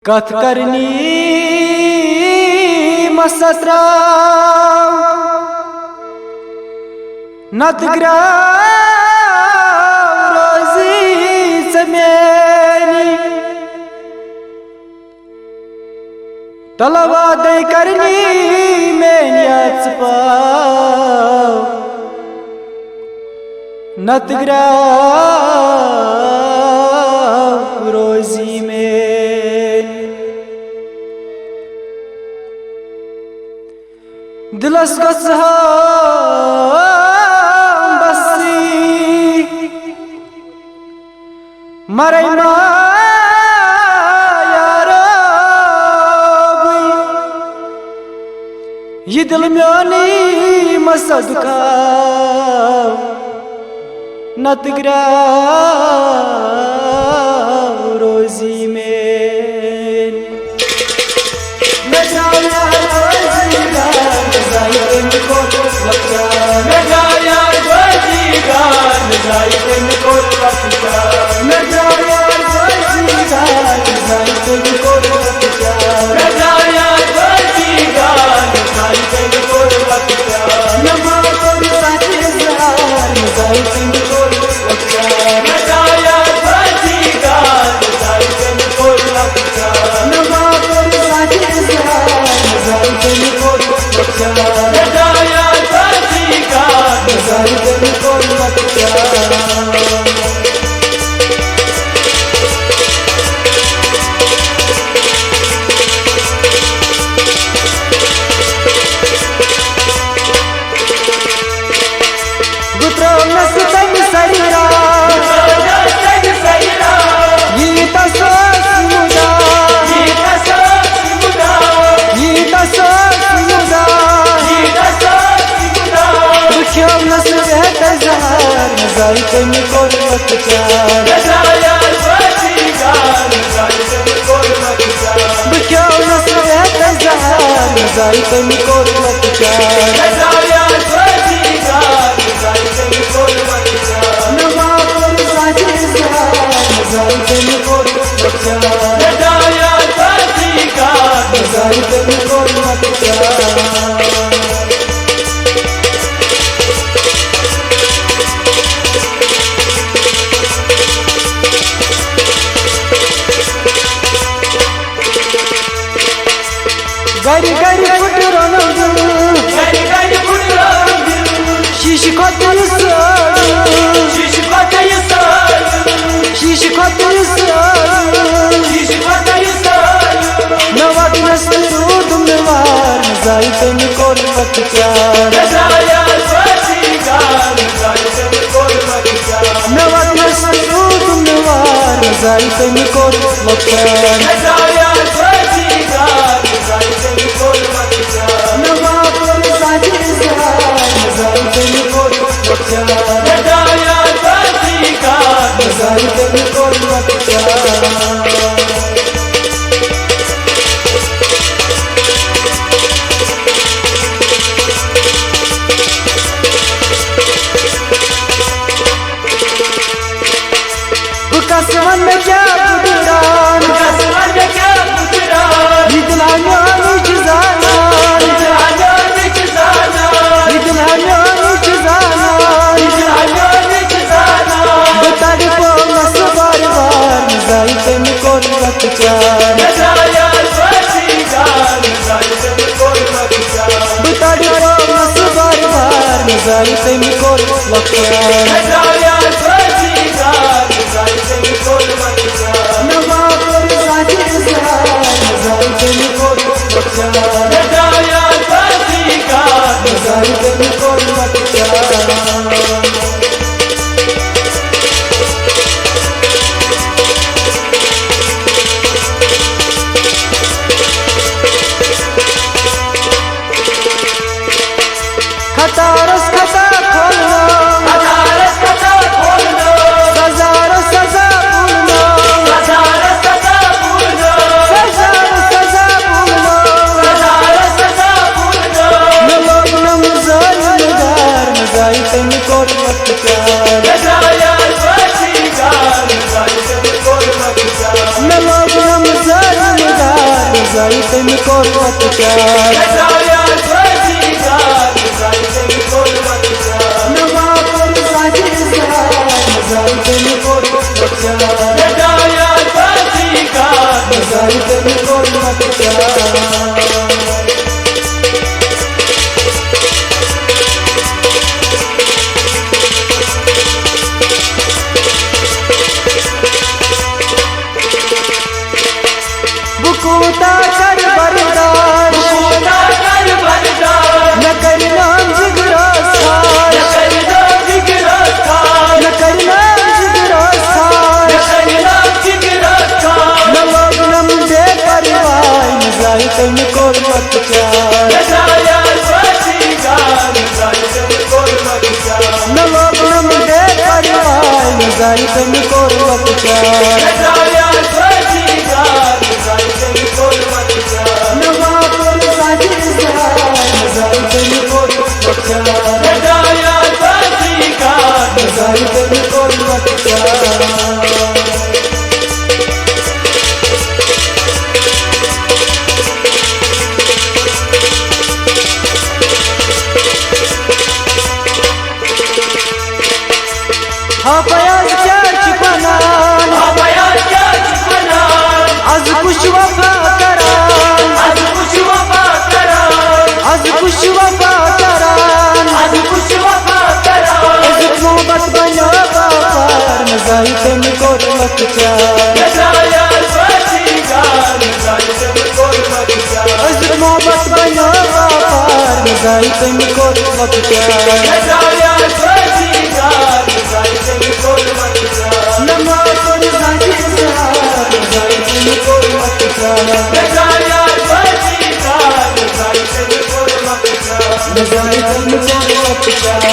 कथ करनी मसत्रा नत रोजी मेरी तलवा दे करनी मेरी नत रोजी में दिलस बसी मरे ये दिल म्योनी मसदका नत रोजी में गरी गरी फुटरों गरी गरी फुटरों शीश को तेरे शीश को तेरे शीश को तेरे शीश को तेरे नवा नस्ल दुमवार जाई तन को मत प्यार नजाया स्वातिगार जाई तन को मत प्यार नवा नस्ल दुमवार जाई तन को मत प्यार नजाया स्वातिगार जाई तन को मत प्यार नवा पर साजिदार जाई तन को मत प्यार नजाया स्वातिगार जाई तन को मत प्यार कसमन में क्या बुदरान कसमन में क्या बुदरान इतना न्याय जाना इतना न्याय जाना इतना न्याय जाना इतना न्याय जाना बता दे को मस बार बार जाई तन को मत प्यार नजाया स्वातिगार जाई तन को मत प्यार बता दे को मस बार बार जाई तन को मत प्यार नजाया स्वातिगार जाई तन को मत प्यार नवा पर साजिदार जाई तन को मत प्यार नजाया स्वातिगार जाई तन को मत प्यार खतारस खता खोलना खतारस खता खोलना सजारो सजा भूलना सजारो सजा भूलना सजारो सजा भूलना जाई तम कोर वतचार नजाया बजीगार जाई तम कोर वतचार नवा पर साजिदार जाई तम कोर वतचार नजाया बजीगार जाई तम कोर वतचार बुकोता कर बरदार बुकोता कर बरदार न करना जिगरा सार न करना जिगरा खार न करना जिगरा सार न करना जिगरा खार न लोग नम दे परवाई न जाई तम कोर वतचार नजाया बजीगार जाई तम कोर वतचार न लोग नम दे परवाई न जाई तम कोर वतचार नजाया बजीगार जाई तम कोर वतचार नवा पर साजिदार जाई तम कोर वतचार नजाया बजीगार जाई तम कोर वतचार हाँ बयान चर्च बनान आया चर्च बनान आज कुछ वफा करान आज कुछ वफा करान आज कुछ वफा करान आज कुछ वफा करान आज मोहब्बत बनो बापार न जाई तम कोर वतचार नजाया बजीगार जाई तम कोर वतचार आज मोहब्बत बनो बापार न जाई तम कोर वतचार नजाया बजीगार जाई तम कोर वतचार नमा पर साजिदार जाई तम कोर वतचार नजाया बजीगार जाई तम कोर वतचार न जाई तम कोर वतचार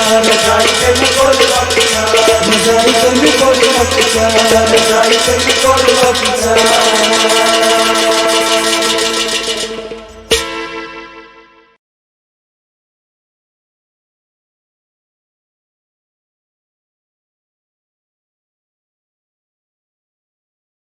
जाई तम कोर वतचार न जाई तम कोर वतचार जाई तम कोर वतचार